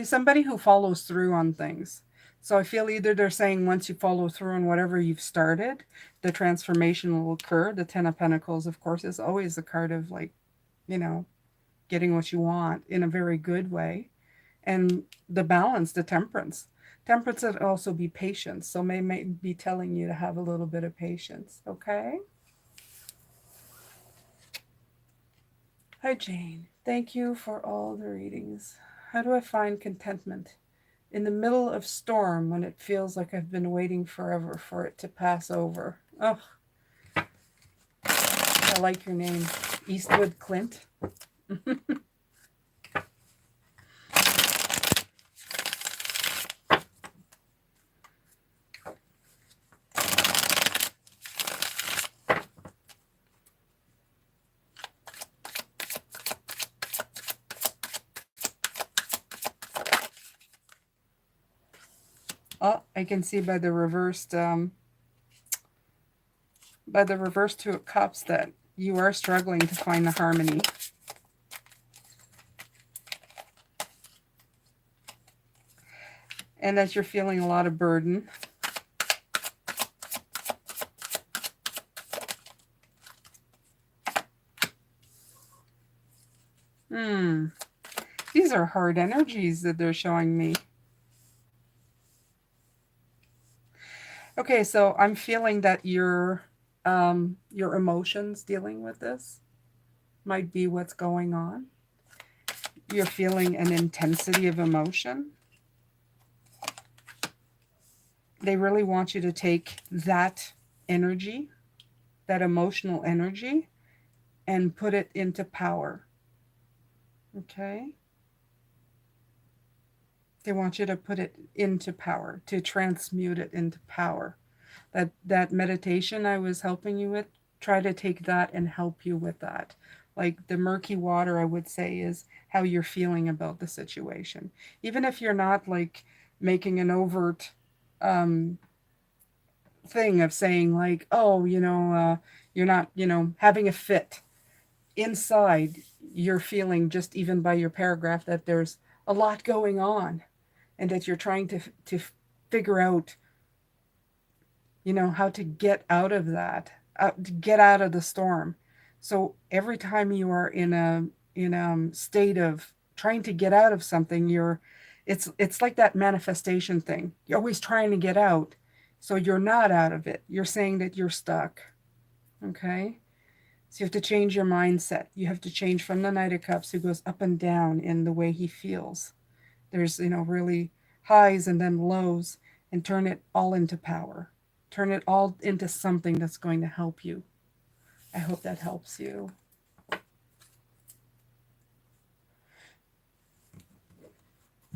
somebody who follows through on things. So I feel either they're saying once you follow through on whatever you've started, the transformation will occur. The Ten of Pentacles, of course, is always a card of like, you know, getting what you want in a very good way. And the balance, the temperance. Temperance would also be patience. So may be telling you to have a little bit of patience. Okay? Hi, Jane. Thank you for all the readings. How do I find contentment in the middle of storm when it feels like I've been waiting forever for it to pass over? Oh, I like your name. Eastwood Clint. Oh, I can see by the reversed Two of Cups that you are struggling to find the harmony. And that you're feeling a lot of burden. These are hard energies that they're showing me. Okay, so I'm feeling that your emotions dealing with this might be what's going on. You're feeling an intensity of emotion. They really want you to take that energy, that emotional energy, and put it into power. Okay? They want you to put it into power, to transmute it into power. That meditation I was helping you with, try to take that and help you with that. Like the murky water, I would say, is how you're feeling about the situation. Even if you're not like making an overt thing of saying like, oh, you're not, having a fit. Inside, you're feeling just even by your paragraph that there's a lot going on and that you're trying to figure out, how to get out of that, to get out of the storm. So every time you are in a state of trying to get out of something, it's like that manifestation thing. You're always trying to get out, so you're not out of it. You're saying that you're stuck. Okay? So you have to change your mindset. You have to change from the Knight of Cups, who goes up and down in the way he feels. There's, really highs and then lows, and turn it all into power. Turn it all into something that's going to help you. I hope that helps you.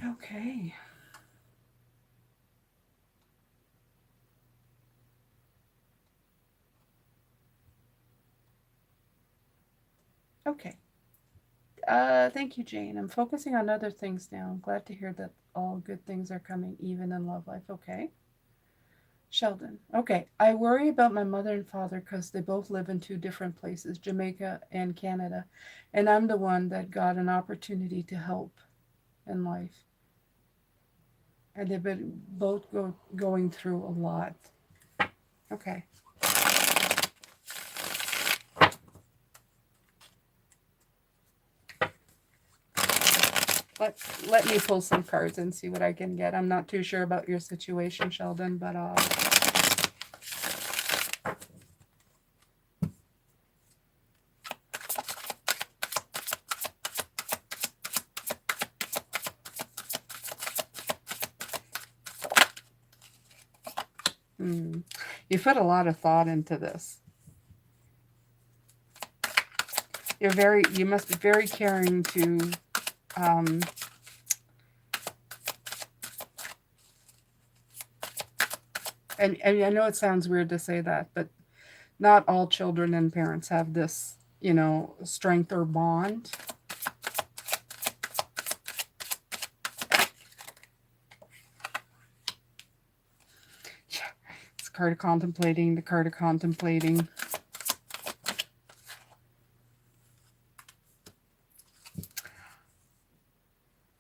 Okay. Okay. Thank you, Jane. I'm focusing on other things now. I'm glad to hear that all good things are coming, even in love life. Okay. Sheldon. Okay. I worry about my mother and father because they both live in two different places, Jamaica and Canada. And I'm the one that got an opportunity to help in life. And they've been both going through a lot. Okay. Let me pull some cards and see what I can get. I'm not too sure about your situation, Sheldon, but you put a lot of thought into this. You must be very caring to um, and I know it sounds weird to say that, but not all children and parents have this, strength or bond. Yeah, it's the card of contemplating, the card of contemplating.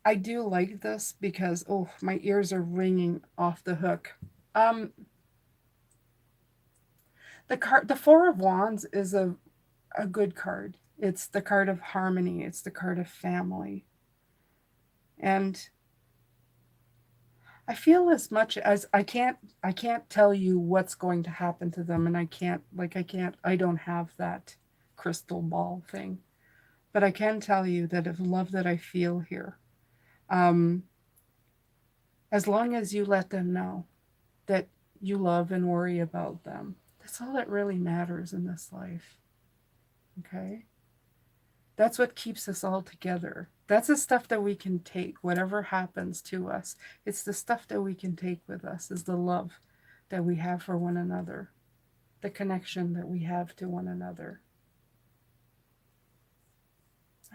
I do like this because, oh, my ears are ringing off the hook. Um, the Four of Wands is a good card. It's the card of harmony. It's the card of family. And I feel as much as I can't tell you what's going to happen to them, and I don't have that crystal ball thing. But I can tell you that of love that I feel here, um, as long as you let them know that you love and worry about them, that's all that really matters in this life. Okay? That's what keeps us all together. That's the stuff that we can take, whatever happens to us. It's the stuff that we can take with us, is the love that we have for one another, the connection that we have to one another.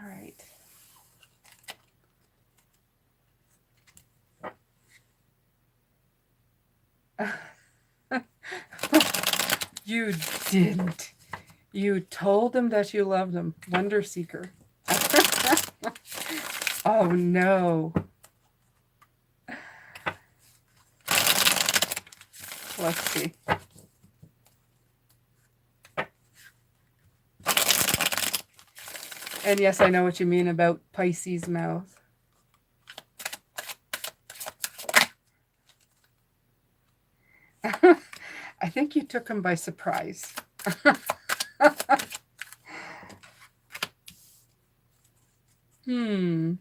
All right. You didn't. You told them that you loved them. Wonder Seeker. Oh no. Let's see. And yes, I know what you mean about Pisces mouth. I think you took him by surprise. Hmm.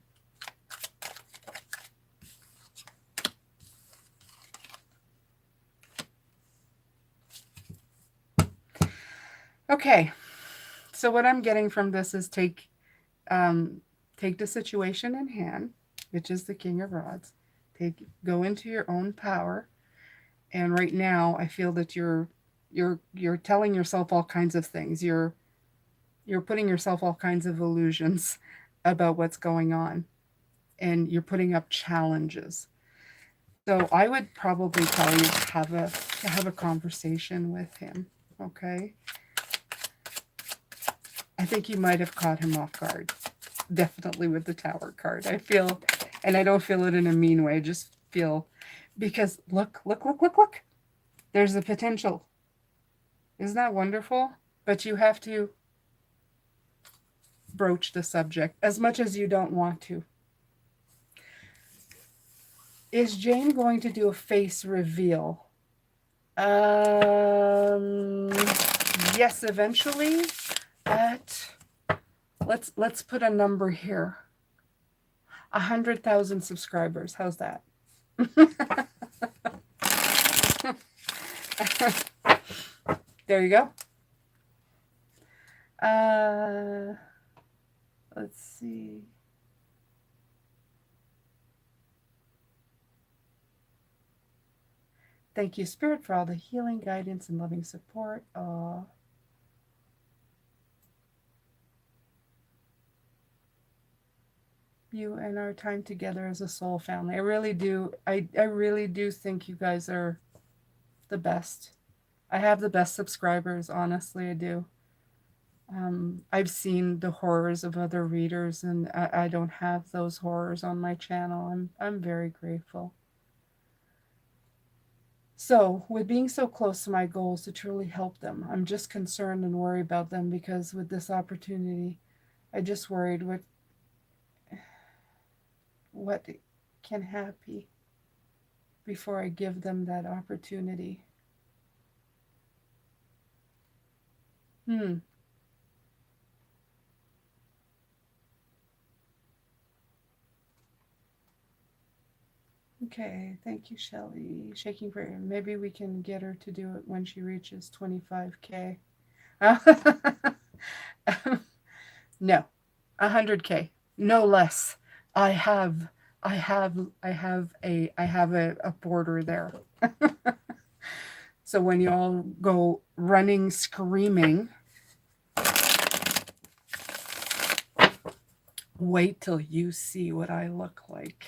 Okay. So what I'm getting from this is take the situation in hand, which is the King of Rods. Go into your own power. And right now, I feel that you're telling yourself all kinds of things. You're putting yourself all kinds of illusions about what's going on, and you're putting up challenges. So I would probably tell you to have a conversation with him. Okay. I think you might have caught him off guard. Definitely with the Tower card. I feel, and I don't feel it in a mean way. I just feel, because look. There's a potential. Isn't that wonderful? But you have to broach the subject as much as you don't want to. Is Jane going to do a face reveal? Yes, eventually. But let's put a number here. 100,000 subscribers. How's that? There you go. Let's see. Thank you, Spirit, for all the healing, guidance, and loving support. You and our time together as a soul family. I really do. I really do think you guys are the best. I have the best subscribers, honestly, I do. I've seen the horrors of other readers, and I don't have those horrors on my channel. I'm very grateful. So, with being so close to my goals to truly help them, I'm just concerned and worried about them because with this opportunity, I just worried what can happen before I give them that opportunity. Hmm. Okay, thank you, Shelly. Shaking for maybe we can get her to do it when she reaches 25K. No, 100K, no less. I have, I have a border there. So when you all go running, screaming, wait till you see what I look like.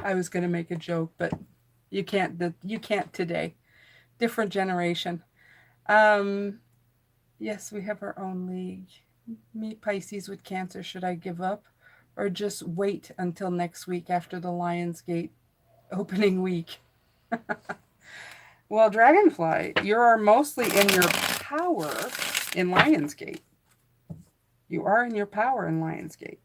I was gonna make a joke, but you can't. You can't today. Different generation. Um, yes, we have our own league. Meet Pisces with Cancer. Should I give up, or just wait until next week after the Lionsgate opening week? Well, Dragonfly, you are mostly in your power in Lionsgate. You are in your power in Lionsgate.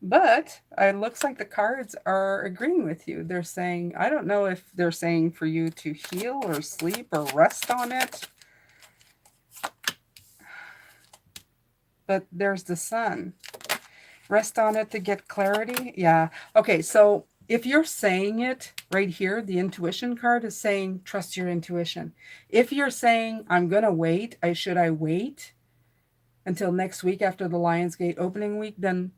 But it looks like the cards are agreeing with you. They're saying, I don't know if they're saying for you to heal or sleep or rest on it. But there's the sun. Rest on it to get clarity. Yeah. Okay, so if you're saying it right here, the intuition card is saying, trust your intuition. If you're saying, I'm going to wait, should I wait until next week after the Lionsgate opening week, then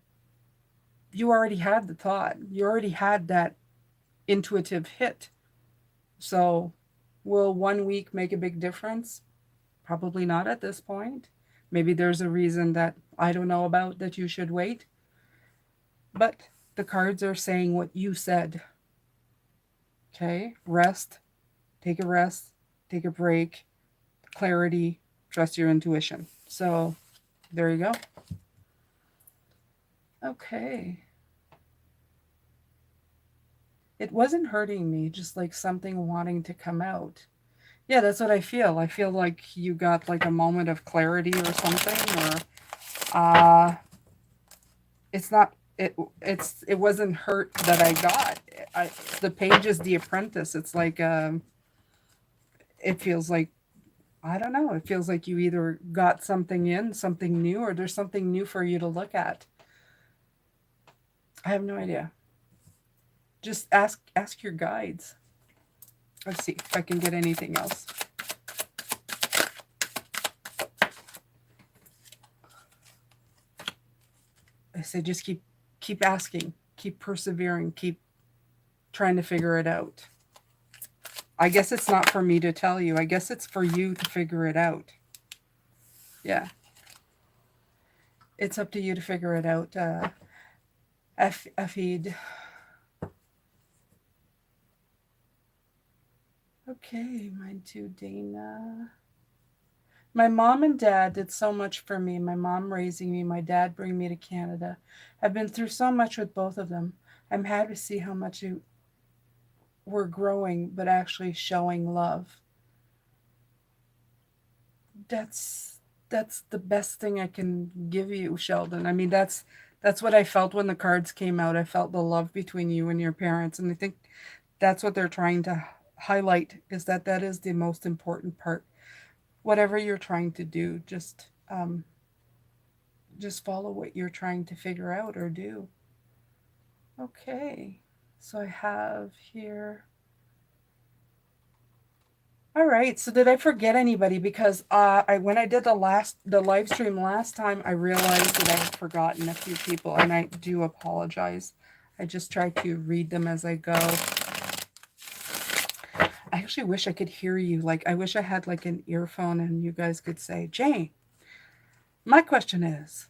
you already had the thought. You already had that intuitive hit. So will 1 week make a big difference? Probably not at this point. Maybe there's a reason that I don't know about that you should wait. But the cards are saying what you said. Okay, rest, take a rest, take a break, clarity, trust your intuition. So there you go. Okay. It wasn't hurting me, just like something wanting to come out. Yeah, that's what I feel. I feel like you got like a moment of clarity or something, or it's not it wasn't hurt that I got. The page is the apprentice. It's like it feels like I don't know. It feels like you either got something new, or there's something new for you to look at. I have no idea. Just ask your guides. Let's see if I can get anything else. I say just keep asking, keep persevering, keep trying to figure it out. I guess it's not for me to tell you. I guess it's for you to figure it out. Yeah. It's up to you to figure it out. Afid. Okay, mine too, Dana. My mom and dad did so much for me. My mom raising me, my dad bringing me to Canada. I've been through so much with both of them. I'm happy to see how much we're growing, but actually showing love. That's that's the best thing I can give you, Sheldon. I mean, that's what I felt when the cards came out. I felt the love between you and your parents, and I think that's what they're trying to highlight is that that is the most important part. Whatever you're trying to do, just follow what you're trying to figure out or do. Okay, so I have here. All right. So did I forget anybody? Because when I did the live stream last time, I realized that I had forgotten a few people, and I do apologize. I just try to read them as I go. I actually wish I could hear you. Like I wish I had like an earphone and you guys could say, Jane, my question is.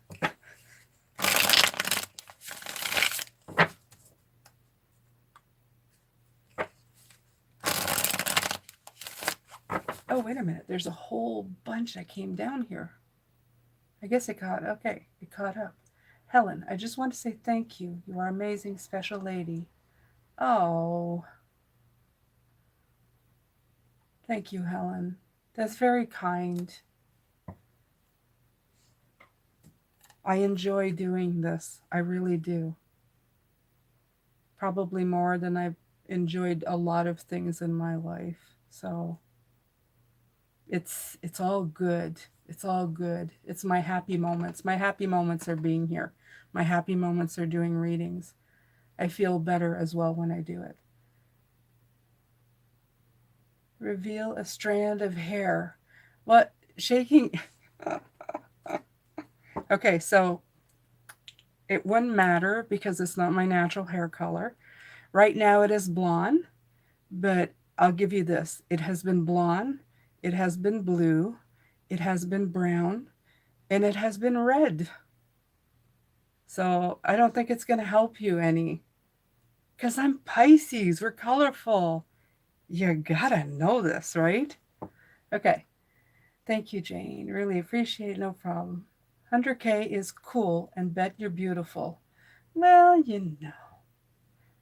Oh, wait a minute. There's a whole bunch that came down here. I guess it caught, okay, it caught up. Helen, I just want to say thank you. You are an amazing, special lady. Oh, thank you, Helen. That's very kind. I enjoy doing this. I really do. Probably more than I've enjoyed a lot of things in my life. So it's all good. It's all good. It's my happy moments. My happy moments are being here. My happy moments are doing readings. I feel better as well when I do it. Reveal a strand of hair. What? Shaking. Okay, so it wouldn't matter because it's not my natural hair color. Right now it is blonde, but I'll give you this. It has been blonde, it has been blue, it has been brown, and it has been red. So I don't think it's going to help you any. Because I'm Pisces. We're colorful. You gotta know this, right? Okay. Thank you, Jane. Really appreciate it. No problem. 100K is cool and bet you're beautiful. Well, you know.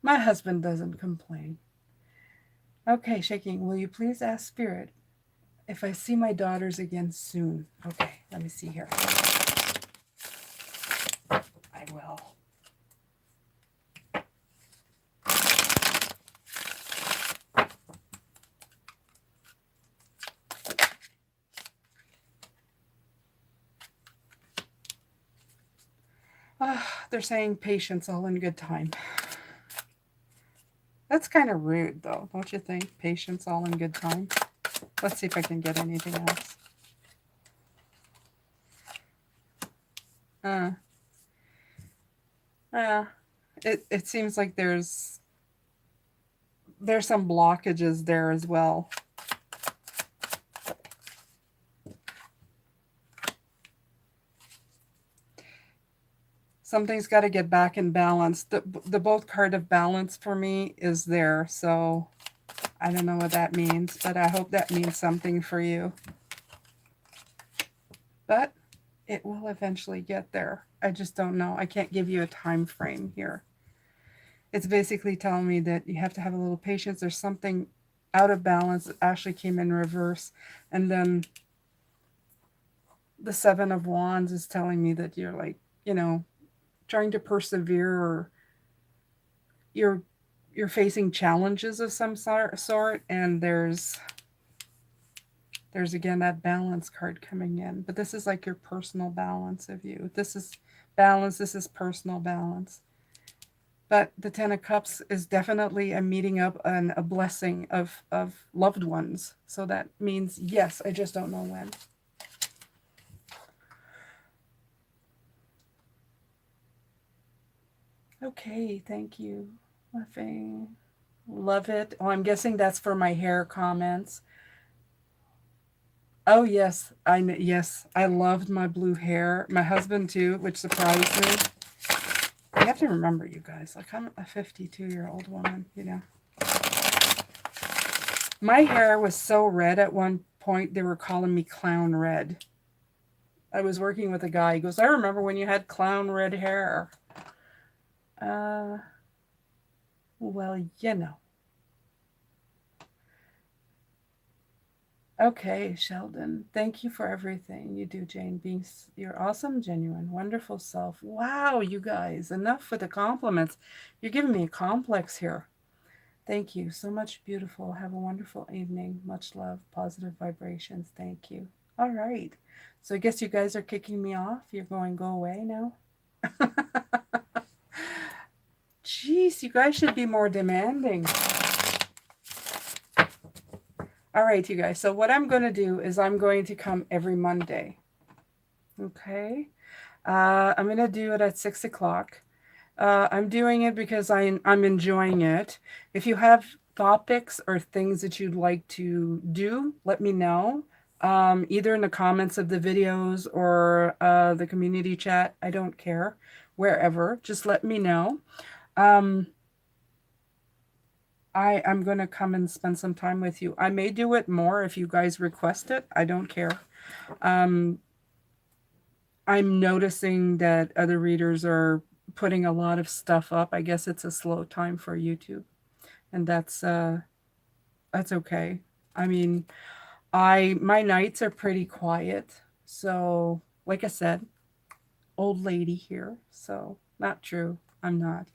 My husband doesn't complain. Okay, shaking. Will you please ask Spirit if I see my daughters again soon? Okay, let me see here. I will. They're saying patience all in good time. That's kind of rude, though, don't you think? Patience all in good time. Let's see if I can get anything else. Yeah, it seems like there's some blockages there as well. Something's got to get back in balance. The both card of balance for me is there, so I don't know what that means, but I hope that means something for you. But it will eventually get there. I just don't know. I can't give you a time frame here. It's basically telling me that you have to have a little patience. There's something out of balance that actually came in reverse. And then the Seven of Wands is telling me that you're like, trying to persevere, or you're facing challenges of some sort, and there's again that balance card coming in. But this is like your personal balance of you. This is balance, this is personal balance. But the Ten of Cups is definitely a meeting up and a blessing of loved ones. So that means yes, I just don't know when. Okay, thank you. Laughing. Love it. Oh, I'm guessing that's for my hair comments. Oh yes, yes, I loved my blue hair. My husband too, which surprised me. You have to remember, you guys, like I'm a 52-year-old woman, My hair was so red at one point, they were calling me clown red. I was working with a guy. He goes, I remember when you had clown red hair. Well, Okay, Sheldon. Thank you for everything you do, Jane. Being your awesome, genuine, wonderful self. Wow, you guys. Enough with the compliments. You're giving me a complex here. Thank you so much. Beautiful. Have a wonderful evening. Much love. Positive vibrations. Thank you. All right. So I guess you guys are kicking me off. You're going go away now. Jeez, you guys should be more demanding. All right, you guys. So what I'm going to do is I'm going to come every Monday. Okay. I'm going to do it at 6 o'clock. I'm doing it because I'm enjoying it. If you have topics or things that you'd like to do, let me know. Either in the comments of the videos or the community chat. I don't care. Wherever. Just let me know. I'm going to come and spend some time with you. I may do it more if you guys request it. I don't care. I'm noticing that other readers are putting a lot of stuff up. I guess it's a slow time for YouTube, and that's okay. I mean, I my nights are pretty quiet. So, like I said, old lady here. So, not true. I'm not.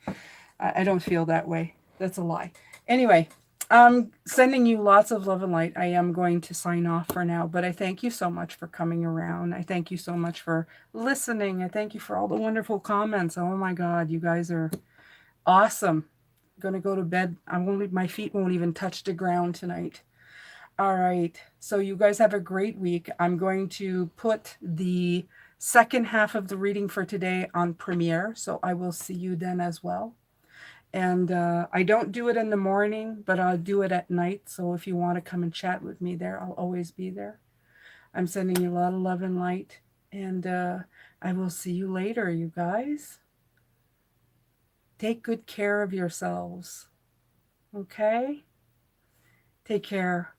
I don't feel that way. That's a lie. Anyway, I'm sending you lots of love and light. I am going to sign off for now, but I thank you so much for coming around. I thank you so much for listening. I thank you for all the wonderful comments. Oh my God, you guys are awesome. I'm gonna go to bed. I won't. My feet won't even touch the ground tonight. All right. So you guys have a great week. I'm going to put the second half of the reading for today on Premiere, so I will see you then as well. And I don't do it in the morning, but I'll do it at night. So if you want to come and chat with me there, I'll always be there. I'm sending you a lot of love and light. And I will see you later, you guys. Take good care of yourselves. Okay? Take care.